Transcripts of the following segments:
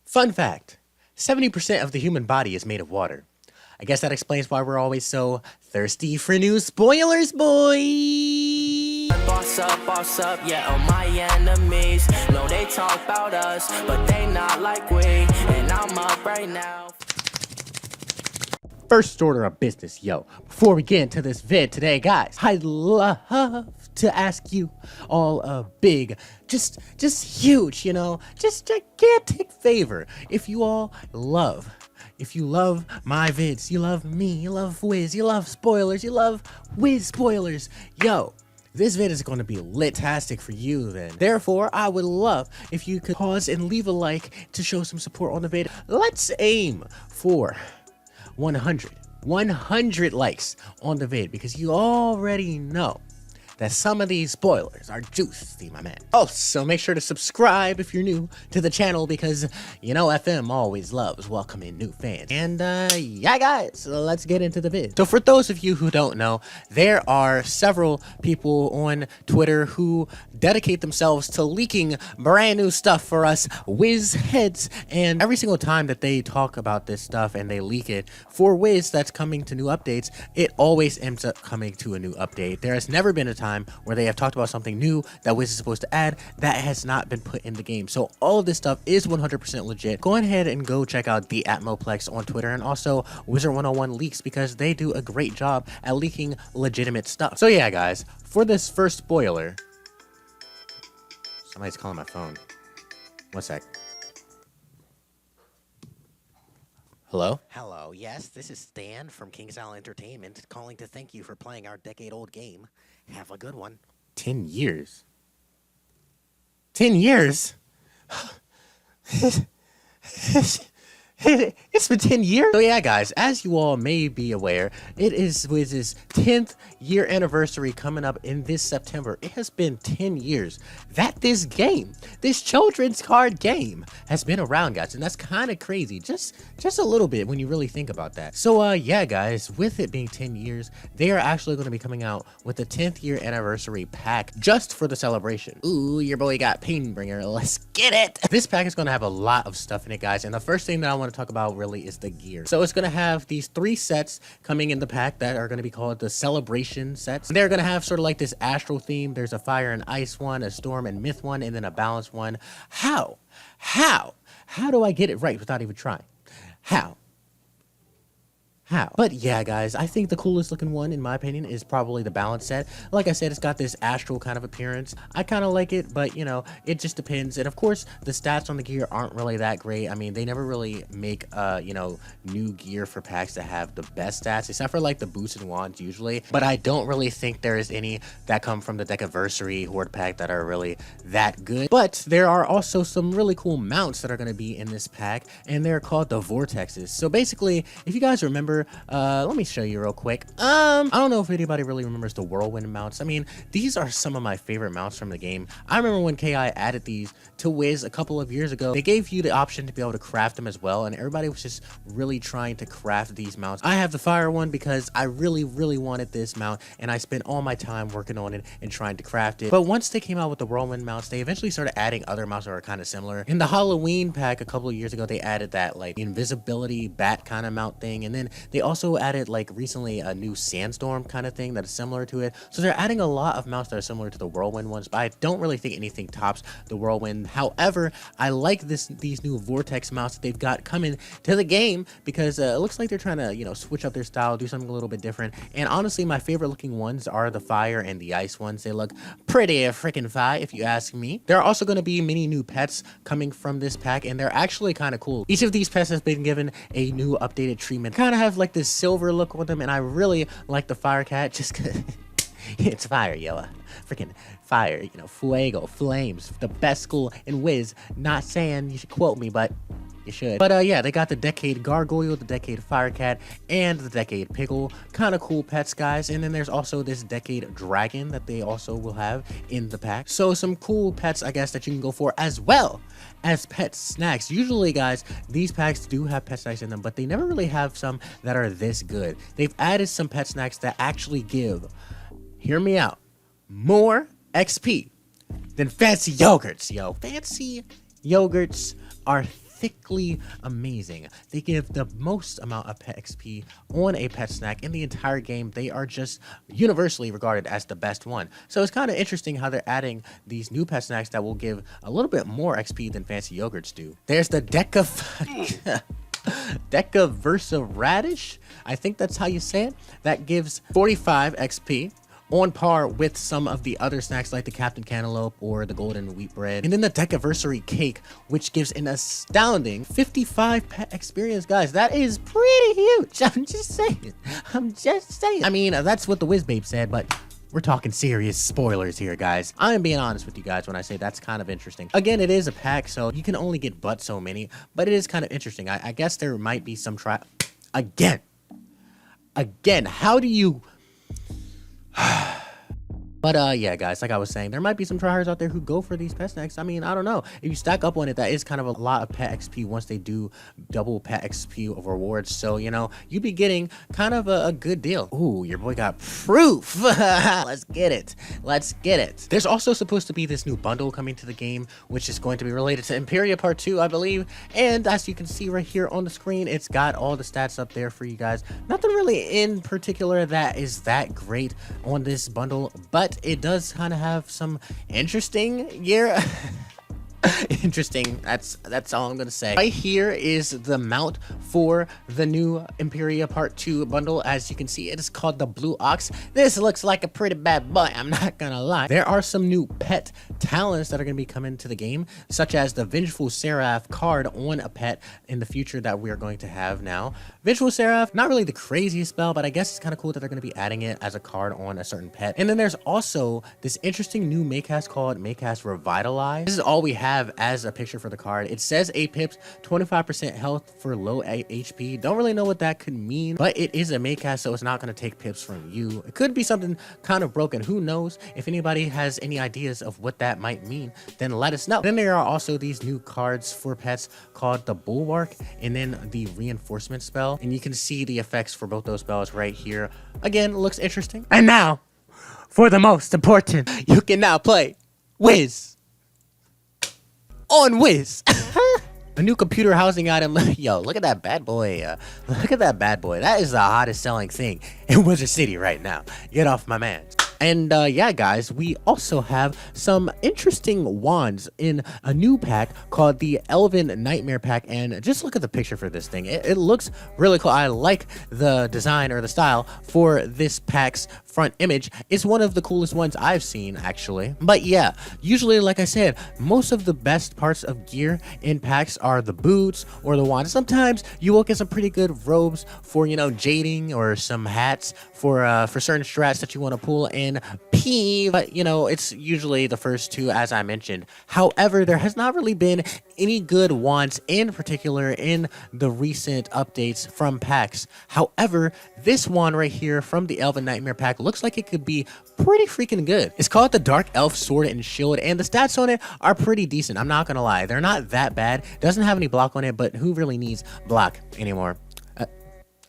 Fun fact, 70% of the human body is made of water. I guess that explains why we're always so thirsty for new spoilers, boy! Boss up, yeah, oh my enemies. No, they talk about us, but they not like we. And I'm up right now. First order of business, yo. Before we get into this vid today, guys, I'd love to ask you all a big, just huge, just gigantic favor. If you love my vids, you love me, you love Wiz, you love spoilers, you love Wiz spoilers, yo, this vid is going to be lit-tastic for you then. Therefore, I would love if you could pause and leave a like to show some support on the vid. Let's aim for 100 likes on the vid, because you already know that some of these spoilers are juicy, my man. Also, make sure to subscribe if you're new to the channel, because FM always loves welcoming new fans. And yeah, guys, so let's get into the vid. So for those of you who don't know, there are several people on Twitter who dedicate themselves to leaking brand new stuff for us Wiz heads, and every single time that they talk about this stuff and they leak it for Wiz that's coming to new updates, it always ends up coming to a new update. There has never been a time where they have talked about something new that Wiz is supposed to add that has not been put in the game. So all of this stuff is 100% legit. Go ahead and go check out the Atmoplex on Twitter, and also Wizard101 leaks, because they do a great job at leaking legitimate stuff. So yeah, guys, for this first spoiler, somebody's calling my phone. One sec. Hello? Hello, yes, this is Stan from King's Isle Entertainment, calling to thank you for playing our decade-old game. Have a good one. 10 years? 10 years? It's been 10 years? So yeah, guys, as you all may be aware, it is Wiz's 10th year anniversary coming up in this September. It has been 10 years that this game, this children's card game, has been around, guys, and that's kind of crazy, just a little bit when you really think about that. So yeah, guys, with it being 10 years, they are actually going to be coming out with the 10th year anniversary pack just for the celebration. Ooh, your boy got Painbringer, let's get it! This pack is going to have a lot of stuff in it, guys, and the first thing that I want to talk about really is the gear. So it's going to have these 3 sets coming in the pack that are going to be called the celebration sets. They're going to have sort of like this astral theme. There's a fire and ice one, a storm and myth one, and then a balance one. How do I get it right without even trying? How? But yeah, guys, I think the coolest looking one, in my opinion, is probably the balance set. Like I said, it's got this astral kind of appearance. I kind of like it, but it just depends. And of course, the stats on the gear aren't really that great. I mean, they never really make new gear for packs that have the best stats, except for like the boots and wands usually. But I don't really think there is any that come from the Decaversary Horde pack that are really that good. But there are also some really cool mounts that are going to be in this pack, and they're called the Vortexes. So basically, if you guys remember, let me show you real quick. I don't know if anybody really remembers the Whirlwind Mounts. I mean, these are some of my favorite mounts from the game. I remember when KI added these to Wiz a couple of years ago, they gave you the option to be able to craft them as well, and everybody was just really trying to craft these mounts. I have the fire one because I really wanted this mount, and I spent all my time working on it and trying to craft it. But once they came out with the Whirlwind Mounts, they eventually started adding other mounts that are kind of similar. In the Halloween pack a couple of years ago, they added that like invisibility bat kind of mount thing, and then they also added like recently a new sandstorm kind of thing that is similar to it. So they're adding a lot of mounts that are similar to the Whirlwind ones, but I don't really think anything tops the Whirlwind. However, I like these new Vortex mounts that they've got coming to the game, because it looks like they're trying to switch up their style, do something a little bit different. And honestly, my favorite looking ones are the fire and the ice ones. They look pretty freaking fire if you ask me. There are also going to be many new pets coming from this pack, and they're actually kind of cool. Each of these pets has been given a new updated treatment, kind of have like this silver look on them, and I really like the fire cat just because it's fire, yo. Freaking fire, fuego, flames, the best school in Wiz. Not saying you should quote me, but you should. But yeah, they got the Decade Gargoyle, the Decade Firecat, and the Decade Pickle. Kind of cool pets, guys. And then there's also this Decade Dragon that they also will have in the pack. So some cool pets, I guess, that you can go for, as well as pet snacks. Usually, guys, these packs do have pet snacks in them, but they never really have some that are this good. They've added some pet snacks that actually give, hear me out, more XP than fancy yogurts, yo. Fancy yogurts are thickly amazing. They give the most amount of pet XP on a pet snack in the entire game. They are just universally regarded as the best one. So it's kind of interesting how they're adding these new pet snacks that will give a little bit more XP than fancy yogurts do. There's the Decaversa Radish, I think that's how you say it, that gives 45 XP, on par with some of the other snacks like the Captain Cantaloupe or the Golden Wheat Bread. And then the Decaversary Cake, which gives an astounding 55 pet experience. Guys, that is pretty huge. I'm just saying. I mean, that's what the WizBabe said, but we're talking serious spoilers here, guys. I am being honest with you guys when I say that's kind of interesting. Again, it is a pack, so you can only get but so many, but it is kind of interesting. I guess there might be some Again, how do you... But yeah, guys, like I was saying, there might be some tryhards out there who go for these pet snacks. I mean, I don't know. If you stack up on it, that is kind of a lot of pet XP once they do double pet XP of rewards. So, you know, you'd be getting kind of a good deal. Ooh, your boy got proof. Let's get it. Let's get it. There's also supposed to be this new bundle coming to the game, which is going to be related to Imperia Part 2, I believe. And as you can see right here on the screen, it's got all the stats up there for you guys. Nothing really in particular that is that great on this bundle, but it does kind of have some interesting gear. Interesting, that's all I'm gonna say. Right here is the mount for the new Imperia Part 2 bundle. As you can see, it is called the Blue Ox. This looks like a pretty bad boy, I'm not gonna lie. There are some new pet talents that are gonna be coming to the game, such as the Vengeful Sarah card on a pet in the future that we are going to have now. Vengeful Sarah, not really the craziest spell, but I guess it's kind of cool that they're gonna be adding it as a card on a certain pet. And then there's also this interesting new Maycast called Maycast Revitalize. This is all we have as a picture for the card. It says 8 pips, 25% health for low HP. Don't really know what that could mean, but it is a Maycast, so it's not going to take pips from you. It could be something kind of broken. Who knows? If anybody has any ideas of what that might mean, then let us know. Then there are also these new cards for pets called the Bulwark and then the Reinforcement spell. And you can see the effects for both those spells right here. Again, looks interesting. And now, for the most important, you can now play Wiz on Wiz. A new computer housing item. Yo, look at that bad boy. Look at that bad boy. That is the hottest selling thing in Wizard City right now. Get off my man. And yeah, guys, we also have some interesting wands in a new pack called the Elvin Nightmare Pack. And just look at the picture for this thing. It looks really cool. I like the design or the style for this pack's front image. It's one of the coolest ones I've seen, actually. But yeah, usually, like I said, most of the best parts of gear in packs are the boots or the wands. Sometimes you will get some pretty good robes for, you know, jading, or some hats for certain strats that you want to pull in P, but you know, it's usually the first two, as I mentioned. However, there has not really been any good wands in particular in the recent updates from packs. However, this one right here from the Elvin Nightmare Pack looks like it could be pretty freaking good. It's called the Dark Elf Sword and Shield, and the stats on it are pretty decent. I'm not gonna lie, they're not that bad. Doesn't have any block on it, but who really needs block anymore?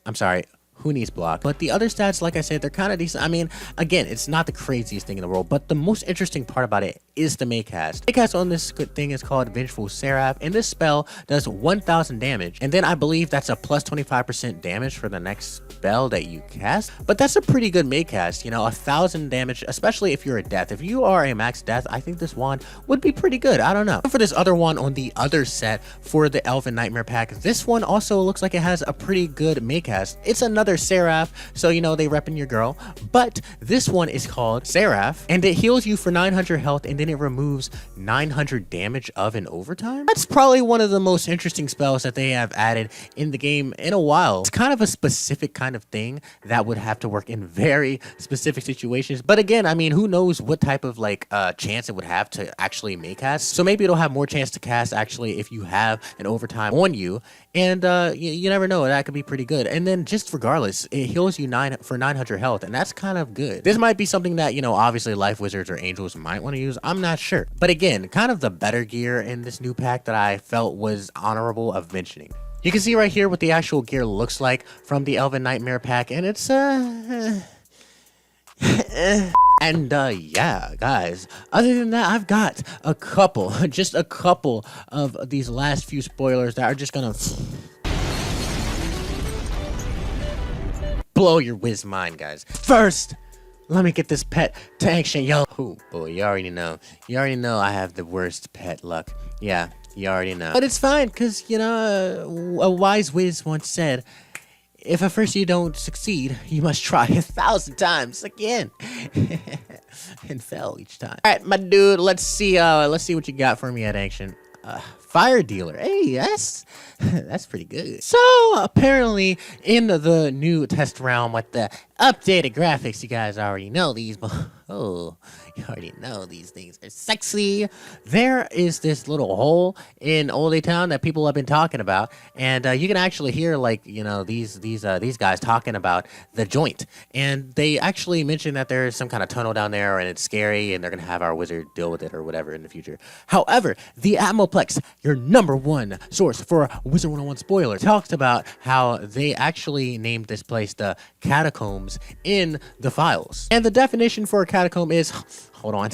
I'm sorry, who needs block? But the other stats, like I said, they're kind of decent. I mean, again, it's not the craziest thing in the world, but the most interesting part about it is the Maycast. Maycast on this thing is called Vengeful Sarah, and this spell does 1000 damage, and then I believe that's a plus 25% damage for the next spell that you cast. But that's a pretty good Maycast, you know, 1000 damage, especially if you're a death. If you are a max death, I think this wand would be pretty good. I don't know. For this other one on the other set for the Elvin Nightmare Pack, this one also looks like it has a pretty good Maycast. It's another Seraph, so you know they repping your girl, but this one is called Seraph, and it heals you for 900 health, and then it removes 900 damage of an overtime. That's probably one of the most interesting spells that they have added in the game in a while. It's kind of a specific kind of thing that would have to work in very specific situations, but again, I mean, who knows what type of like chance it would have to actually make cast. So maybe it'll have more chance to cast actually if you have an overtime on you, and you never know, that could be pretty good. And then just regardless, it heals you 900 health, and that's kind of good. This might be something that, you know, obviously Life Wizards or Angels might want to use. I'm not sure. But again, kind of the better gear in this new pack that I felt was honorable of mentioning. You can see right here what the actual gear looks like from the Elvin Nightmare Pack, and it's And yeah, guys, other than that, I've got a couple, just a couple of these last few spoilers that are just gonna blow your whiz mind, guys. First, let me get this pet to ancient, yo. Oh boy, you already know. You already know I have the worst pet luck. Yeah, you already know. But it's fine, because, you know, a wise whiz once said, if at first you don't succeed, you must try 1,000 times again. And fail each time. All right, my dude, let's see what you got for me at ancient. Fire dealer. Hey, that's pretty good. So apparently in the new test realm with the updated graphics, you guys already know these, but oh, you already know these things are sexy. There is this little hole in Old A Town that people have been talking about, and you can actually hear, like, you know, these guys talking about the joint, and they actually mentioned that there is some kind of tunnel down there and it's scary and they're gonna have our wizard deal with it or whatever in the future. However, the Atmoplex, your #1 source for Wizard101 spoiler, talks about how they actually named this place the Catacombs in the files. And the definition for a catacomb is, hold on,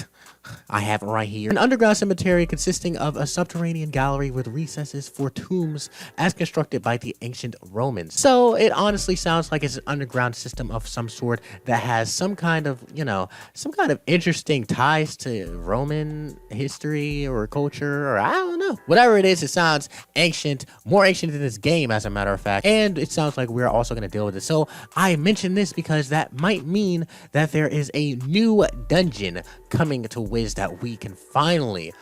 I have it right here. An underground cemetery consisting of a subterranean gallery with recesses for tombs as constructed by the ancient Romans. So it honestly sounds like it's an underground system of some sort that has some kind of, you know, some kind of interesting ties to Roman history or culture, or I don't know. Whatever it is, it sounds ancient, more ancient than this game, as a matter of fact. And it sounds like we're also going to deal with it. So I mention this because that might mean that there is a new dungeon coming to Wiz that we can finally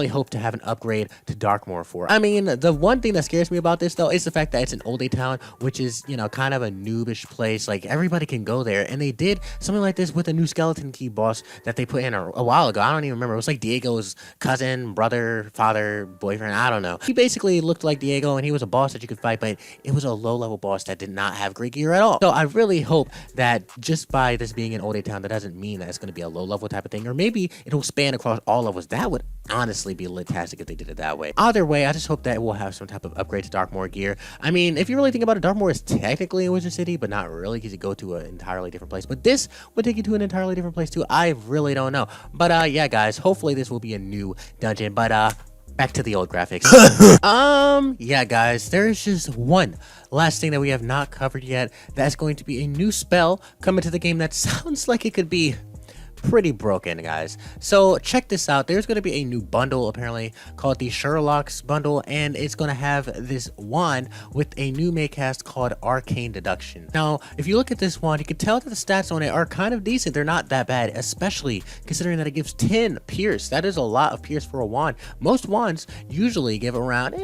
hope to have an upgrade to Darkmoor for. I mean, the one thing that scares me about this, though, is the fact that it's an Old A Town, which is, you know, kind of a noobish place. Like, everybody can go there, and they did something like this with a new Skeleton Key boss that they put in a while ago. I don't even remember. It was like Diego's cousin, brother, father, boyfriend, I don't know. He basically looked like Diego, and he was a boss that you could fight, but it was a low-level boss that did not have great gear at all. So I really hope that just by this being an Old A Town, that doesn't mean that it's going to be a low-level type of thing, or maybe it'll span across all levels. That would honestly be fantastic if they did it that way. Either way, I just hope that we'll have some type of upgrade to Darkmoor gear. I mean, if you really think about it, Darkmoor is technically in Wizard City, but not really, because you go to an entirely different place. But this would take you to an entirely different place too. I really don't know. But yeah, guys, hopefully this will be a new dungeon. But back to the old graphics. Yeah, guys, there is just one last thing that we have not covered yet. That's going to be a new spell coming to the game that sounds like it could be pretty broken, guys. So check this out. There's going to be a new bundle apparently called the Sherlock's bundle, and it's going to have this wand with a new maycast called Arcane Deduction. Now, if you look at this wand, you can tell that the stats on it are kind of decent. They're not that bad, especially considering that it gives 10 pierce. That is a lot of pierce for a wand. Most wands usually give around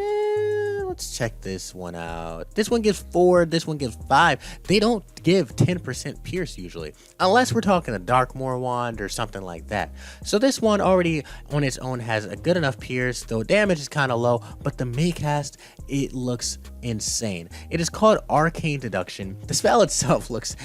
let's check this one out. This one gives 4, this one gives 5. They don't give 10% pierce usually, unless we're talking a Darkmoor wand or something like that. So this one already on its own has a good enough pierce, though damage is kind of low, but the maycast, it looks insane. It is called Arcane Deduction. The spell itself looks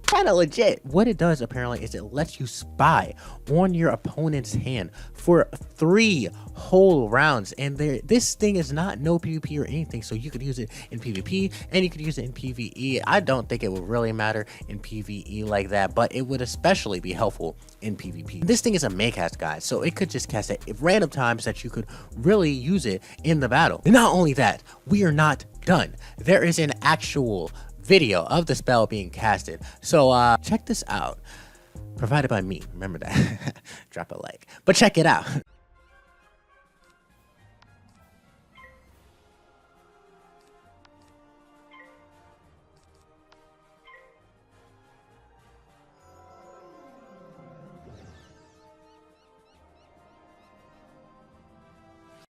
kind of legit. What it does apparently is it lets you spy on your opponent's hand for 3 whole rounds, and this thing is not no PvP or anything, so you could use it in PvP and you could use it in PvE. I don't think it would really matter in PvE like that, but it would especially be helpful in PvP. This thing is a maycast, guys, so it could just cast it at random times that you could really use it in the battle. And not only that, we are not done. There is an actual video of the spell being casted, so check this out, provided by me, remember that. Drop a like, but check it out.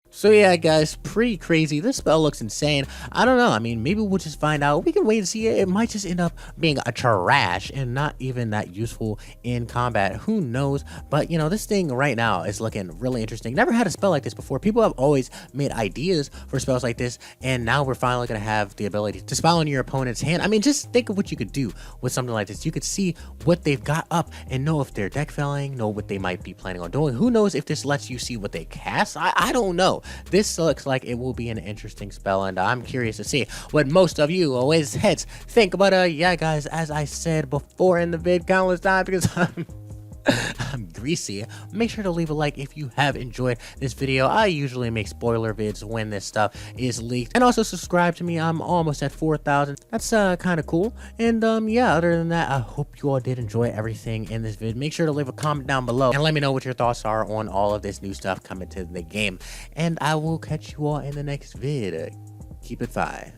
So yeah, guys, pretty crazy. This spell looks insane. I don't know. I mean, maybe we'll just find out. We can wait and see. It might just end up being a trash and not even that useful in combat. Who knows? But, you know, this thing right now is looking really interesting. Never had a spell like this before. People have always made ideas for spells like this, and now we're finally going to have the ability to spell on your opponent's hand. I mean, just think of what you could do with something like this. You could see what they've got up and know if they're deck felling, know what they might be planning on doing. Who knows if this lets you see what they cast? I don't know. this looks like it will be an interesting spell, and I'm curious to see what most of you always heads think. But yeah, guys, as I said before in the vid countless times, because I'm greasy, make sure to leave a like if you have enjoyed this video. I usually make spoiler vids when this stuff is leaked, and also subscribe to me. I'm almost at 4,000. That's kind of cool. And yeah, other than that, I hope you all did enjoy everything in this vid. Make sure to leave a comment down below and let me know what your thoughts are on all of this new stuff coming to the game, and I will catch you all in the next vid. Keep it 5.